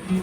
Na?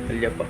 Kalya po.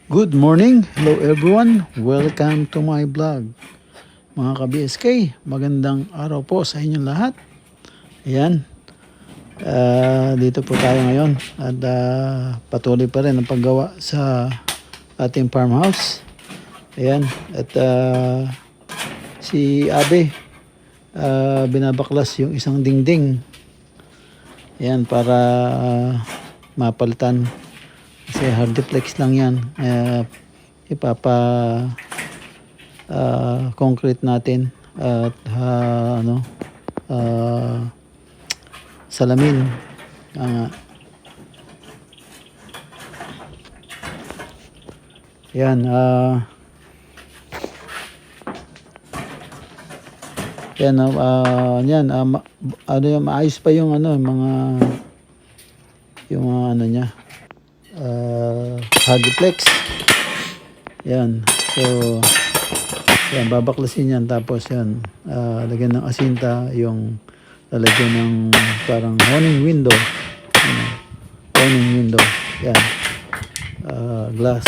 Good morning, hello everyone, welcome to my vlog. Mga ka-BSK, magandang araw po sa inyong lahat. Ayan, dito po tayo ngayon at patuloy pa rin ang paggawa sa ating farmhouse. Ayan, at si Abe binabaklas yung isang dingding. Ayan, para mapalitan. Kasi hardiplex lang yan. Concrete natin at salamin. Yan. Maayos pa yung niya. Hardiplex. Yan. So, yan, babaklasin yan. Tapos yan, lagyan ng asinta, yung lalagyan ng parang awning window. Awning window. Yan. Glass.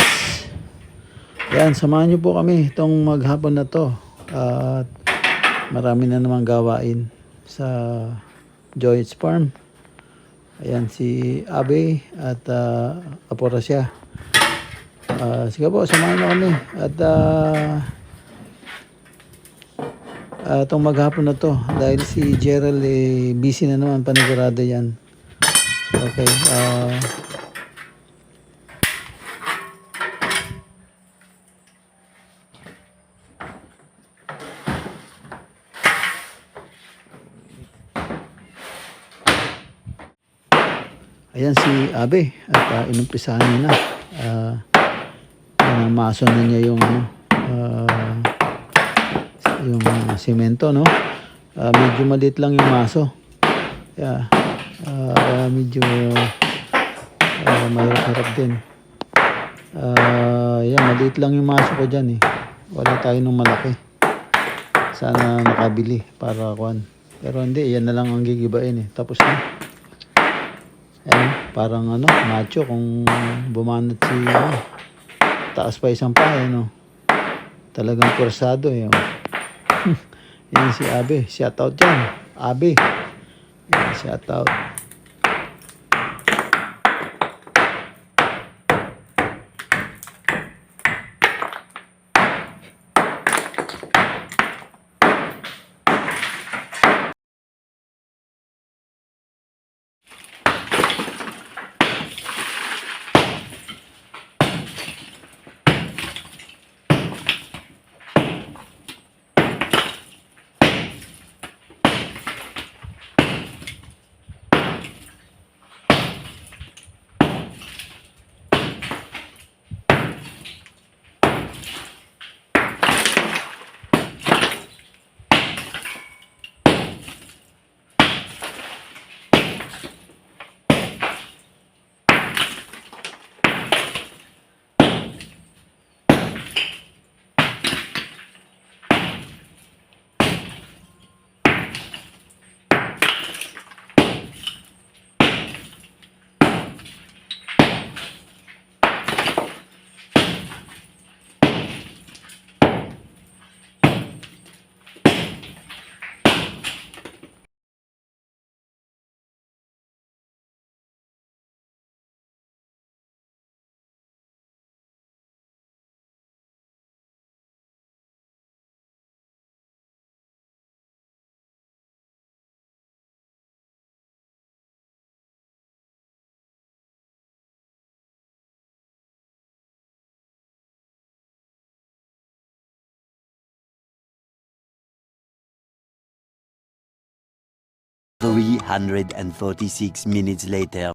Yan, samahan nyo po kami itong maghapon na to. At marami na namang gawain sa Joy's Farm. Ayan si Abe at apora siya. Sige po, samahan na kami. At itong maghapon na to, dahil si Gerald busy na naman, panigurado yan. Okay. Ayan si Abe at inumpisahan niya na. Mason na niya yung semento, no? Medyo maliit lang yung maso. Yeah. Medyo mahirap din. Yan, maliit lang yung maso ko dyan eh. Wala tayo nung malaki. Sana nakabili para kuan. Pero hindi, yan na lang ang gigibain eh. Tapos na. Ayan, parang macho kung bumanat si taas pa isang pa, talagang pursado eh. Yan si Abe, shout out dyan, Abe. Yan, shout out. 346 minutes later.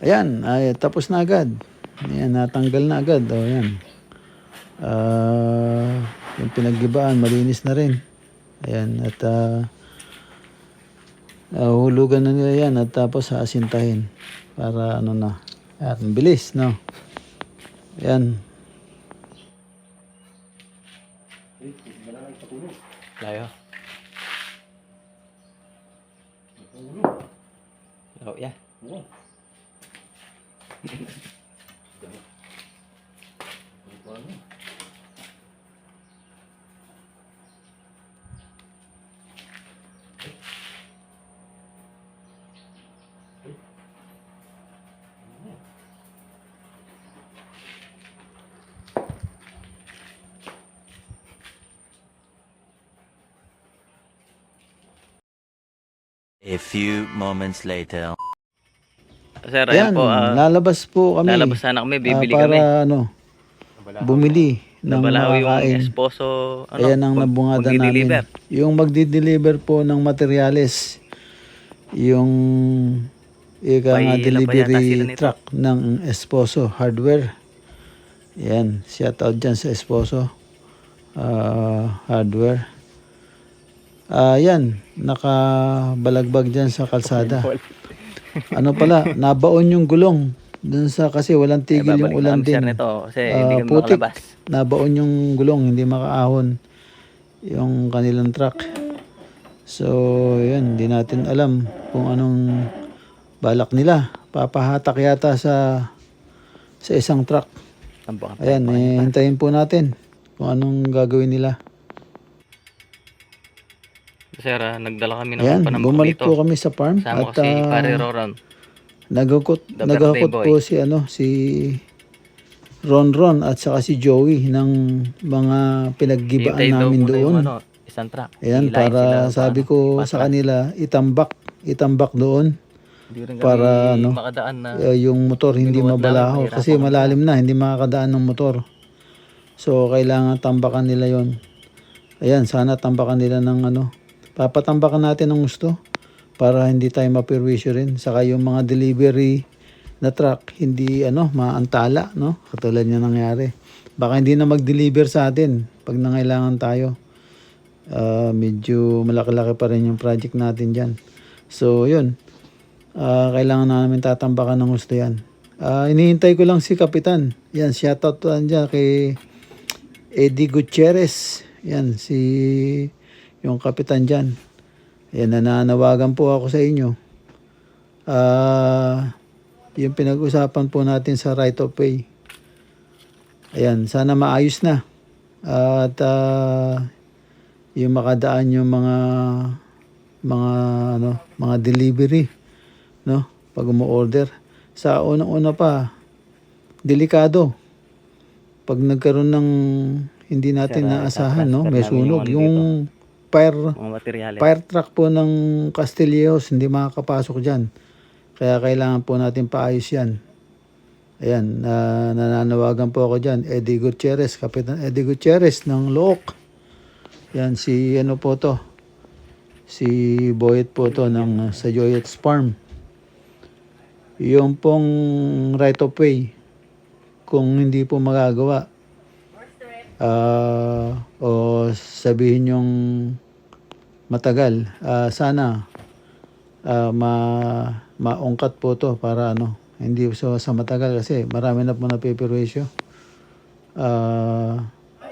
Ayan, ay, tapos na agad. Ayan, natanggal na agad. O, ayan. Yung pinaggibaan, malinis na rin. Ayan, at hulugan na nila yan at tapos aasintahin para ano na. Ayan, bilis, no? Ayan. Layo. Oh, yeah. A few moments later. Sir, ayan Ayan, po. lalabas po kami. Lalabas sana kami, bibili para kami. ano, bumili ng Nabalaho yung makakain. esposo, Ayan ang nabungada namin. magdi-deliver. Yung magdi-deliver po ng materyales, yung ika nga Pahihilan pa yata sila delivery nito. truck ng Esposo Hardware. Ayan, shout out dyan sa Esposo Hardware. Yan, nakabalagbag dyan sa kalsada. Ano pala, nabaon yung gulong. Dun sa kasi walang tigil yung ulan Sir din. nito kasi hindi kami Putik, makalabas. nabaon yung gulong, hindi makaahon yung kanilang truck. So, yun, hindi natin alam kung anong balak nila. Papahatak yata sa isang truck. Tambukan pa. Ayan, hintayin po natin kung anong gagawin nila. Sir, nagdala kami ng Ayan, panambok bumalik dito. po kami sa farm Sama ko at si Pare Roron. nagakot birthday boy. po si Ron at saka si Joey ng mga pinaggibaan Hintay daw namin muna yung doon. isang truck. Ayan, Hilahin para sila sabi ko sa kanila, itambak doon Hindi rin kami para makadaan na yung motor hindi binuhat mabalaho namin, kasi mahirapan malalim na, hindi makakadaan ng motor. So, kailangan tambakan nila yon. Ayan, sana tambakan nila ng papatambakan natin ng gusto para hindi tayo mapirwisyo rin. Saka yung mga delivery na truck, hindi maantala, no? Katulad niya nangyari. Baka hindi na mag-deliver sa atin pag nangailangan tayo. Medyo malaki-laki pa rin yung project natin dyan. So, yun. Kailangan namin tatambakan ng gusto yan. Inihintay ko lang si Kapitan. Yan, shoutout dyan kay Eddie Gutierrez. Yan, yung Kapitan dyan. Yan, nananawagan po ako sa inyo. Yung pinag-usapan po natin sa right of way. Ayan, sana maayos na. At yung makadaan yung mga delivery, no? Pag umu-order. Sa unang-una pa, delikado. Pag nagkaroon ng hindi natin naasahan, no? May sunog. Yung mga materyales. fire truck po ng Castillejos, hindi makakapasok dyan. Kaya kailangan po natin paayos yan. Ayan, nananawagan po ako dyan. Eddie Gutierrez, Kapitan Eddie Gutierrez ng Look. Yan, si Boyet po to sa Joyet's Farm. Yung pong right of way, kung hindi po magagawa, o sabihin yung matagal, sana maungkat po to para hindi sa matagal kasi marami na po napipirwisyo.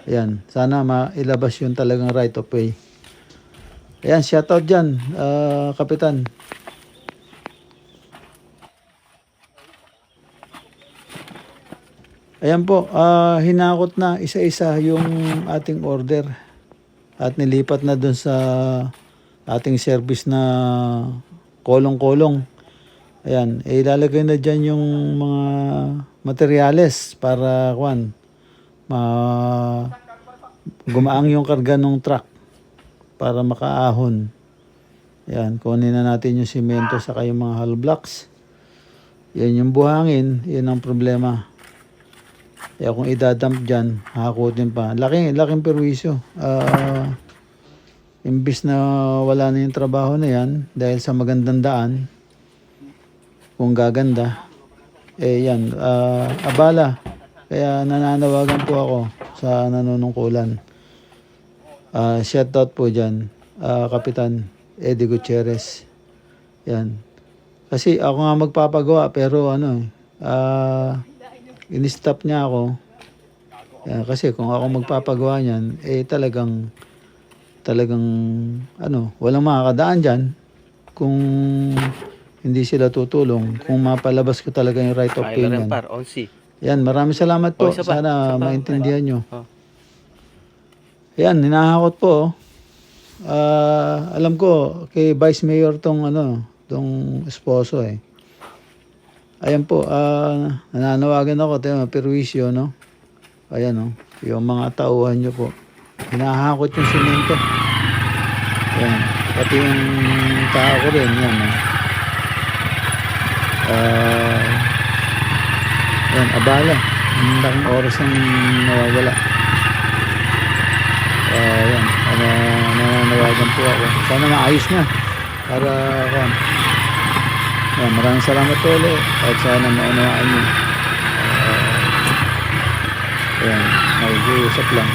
Ayan, sana mailabas yung talagang right of way. Ayan, shoutout dyan, Kapitan. Ayan po, hinakot na isa-isa yung ating order at nilipat na dun sa ating service na kolong-kolong. Ayan, ilalagay na dyan yung mga materyales para gumaang yung karga ng truck para makaahon. Ayan, kunin na natin yung simento saka yung mga hollow blocks. Yan yung buhangin, yun ang problema. Kaya kung idadump dyan, hakutin pa. Laking perwisyo. imbis na wala na yung trabaho na yan dahil sa magandang daan, kung gaganda, eh yan, abala. Kaya nananawagan po ako sa nanunungkulan. Shoutout po dyan, Kapitan Eddie Gutierrez. Yan. Kasi ako nga magpapagawa pero ano, in-stop niya ako. Yan, kasi kung ako magpapagawa niyan, eh talagang ano, walang makakadaan dyan kung hindi sila tutulong. Kung mapalabas ko talaga yung right of way Kailan niyan. par, 11. Yan, maraming salamat po. Oh, isa pa. Sana Isa pa. maintindihan nyo. Oh. Yan, hinahakot po. Alam ko, kay Vice Mayor tong esposo eh. Ayan po, nananawagan ako, tayo, perwisyo, no? Ayan, no? Yung mga tauhan nyo po. Hinahakot yung simento. Ayan, pati yung tao ko rin, yan, no? Ayan, abala. Ang laking oras ang nawawala. Ayan, nananawagan po ako. Sana maayos na. Para, ayan, maraming salamat po ulit. At sana maunawaan nyo. Ayan, mag-uusap lang.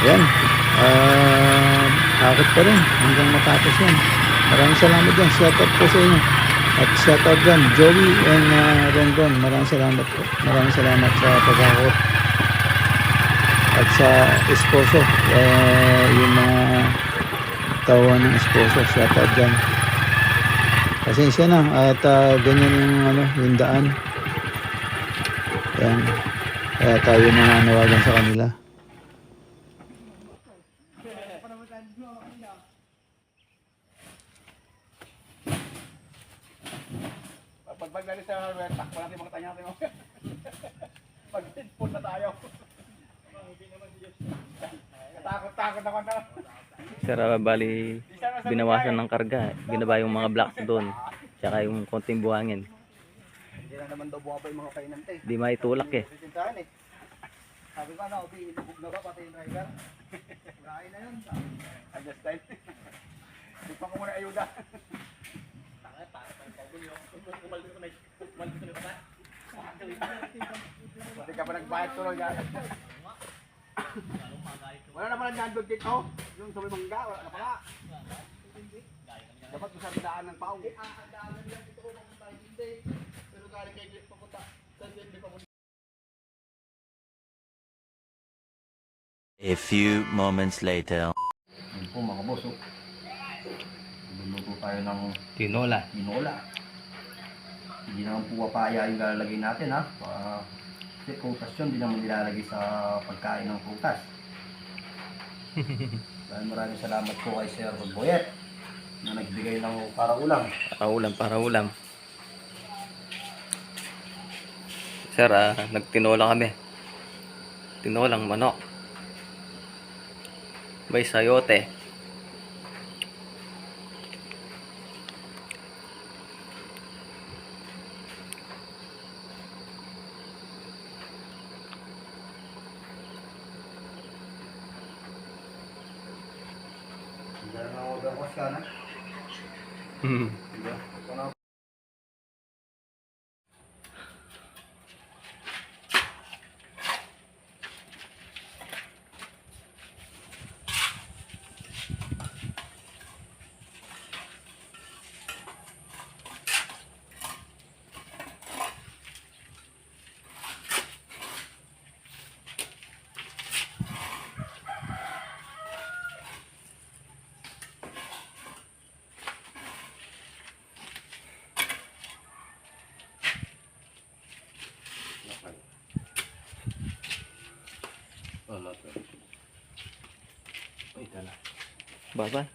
Ayan, akit pa rin hanggang matapos yan. Maraming salamat dyan. Shout out po sa inyo. At shout out dyan, Joey and Ronron. Maraming salamat po. Maraming salamat sa pag-akot. At sa esposo, yung mga tawa ng esposo, shout out dyan. Pasensya na at ganyan yung daan. Ayan. Kaya tayo nananawagan sa kanila. Pagbagali sa hardware, takbo natin mga tanya natin. Pag-headphone na tayo. Takot ako na. Sir, bali, binawasan ng karga. Binaba yung mga blocks doon. Tsaka yung konting buhangin. Hindi na naman daw buha pa yung mga kainante. Di maitulak eh. Sisintahan eh. Sabi ko na, ilubog na ba pati yung driver? Brahe na yun. Understand? Hindi pa ko muna ayuda. Hindi ka pa nagbayad tuloy ka. Wala naman ang nandun dito. Yung sa may mangga, wala na pala. Dapat sa daan ng pao. Ang daan lang dito kung tayo hindi. Pero galing kay Glit papunta. Sa Glit papunta. A few moments later. Yan po mga boss. Luluto tayo ng Tinola. tinola. Hindi naman po papaya yung lalagay natin ha. Kasi prutas yun, hindi naman nilalagay sa pagkain ng prutas. Maraming salamat po kay Sir Boyet na nagbigay ng para ulam. Para ulam. Sir, nagtinola kami. Tinolang manok. May sayote. Hindi na mag-awas ka na. Baba.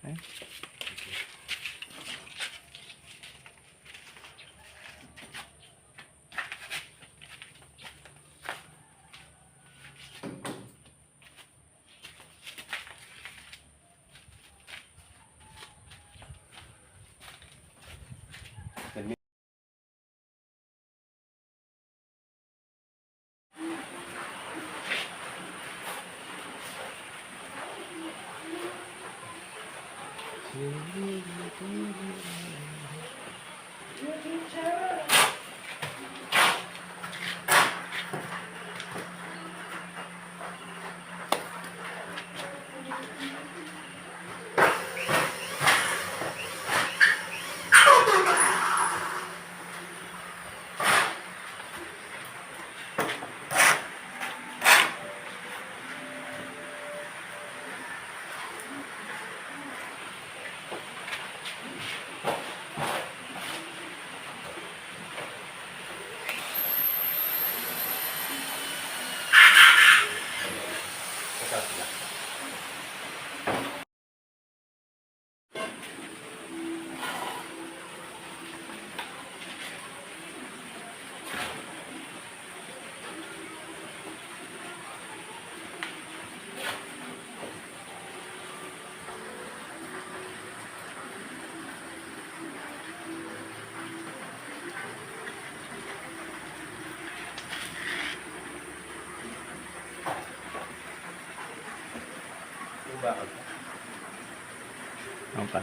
Ang pa.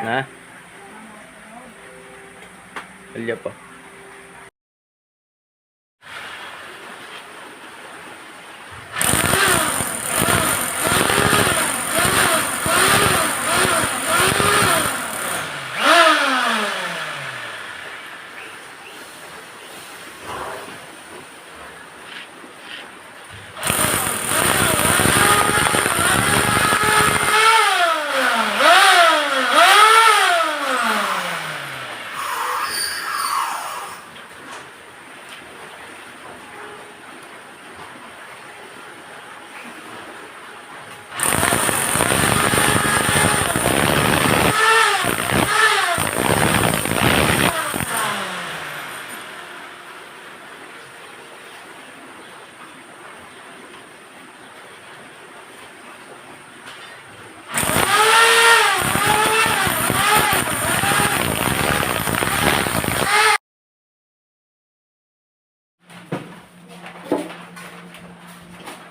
Na? Alya pa.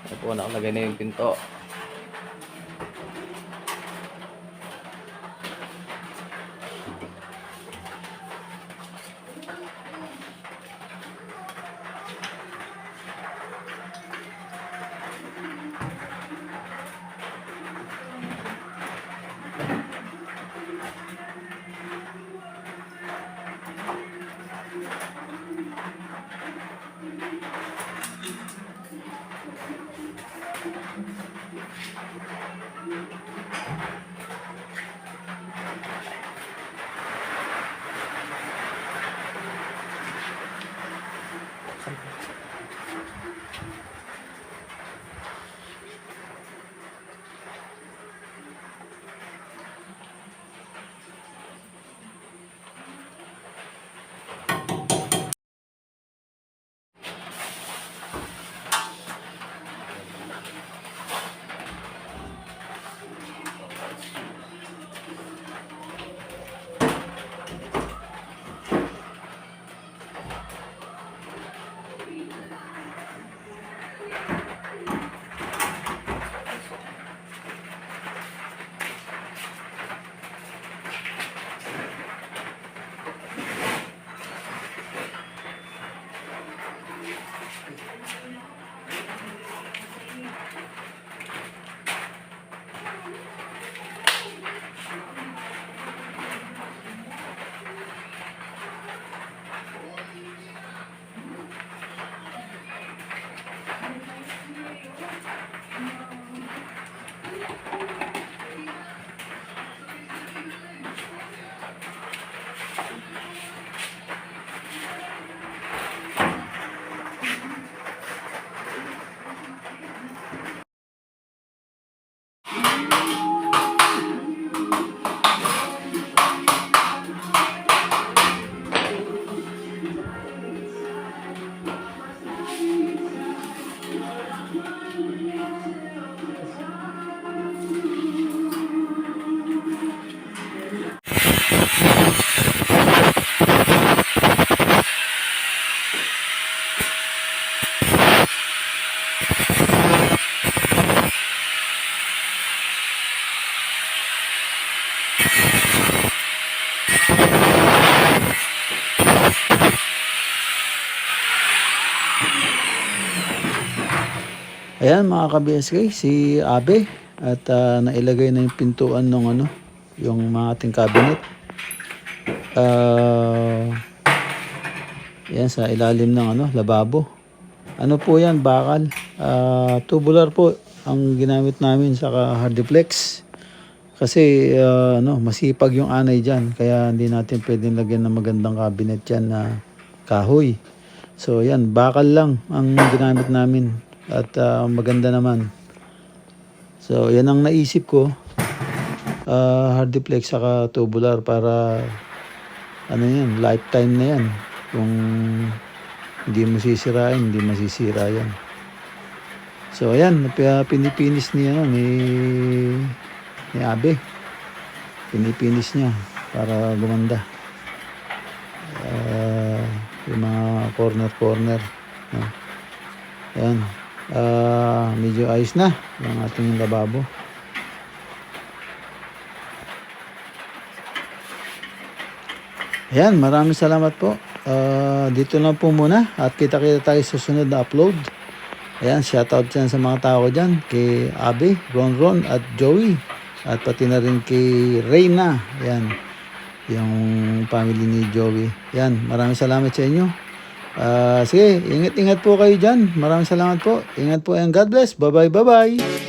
Ito po, nakalagay na yung pinto. Ayan mga ka-BSK, si Abe at nailagay na yung pintuan ng ano, yung mga ating cabinet. Yan sa ilalim ng ano, lababo. Ano po yan, bakal. Tubular po ang ginamit namin sa hardiplex. Kasi ano, masipag yung anay dyan, kaya hindi natin pwedeng lagyan ng magandang cabinet dyan na kahoy. So yan, bakal lang ang ginamit namin at maganda naman. So yan ang naisip ko, hardiplex saka tubular para ano yan, lifetime na yan. Kung hindi mo sisirain, hindi masisira yan. So ayan, pinipinis niya ni Abe. Pinipinis niya para gumanda. Yung mga corner. Ayan. Medyo ayos na yung ating lababo. Ayan, maraming salamat po. Dito na po muna at kita-kita tayo sa sunod na upload. Ayan, shoutout dyan sa mga tao dyan, kay Abe, Ron at Joey. At pati na rin kay Reyna. Ayan, yung family ni Joey. Ayan, maraming salamat sa inyo. Sige, ingat-ingat po kayo dyan. Maraming salamat po. Ingat po and God bless. Bye-bye.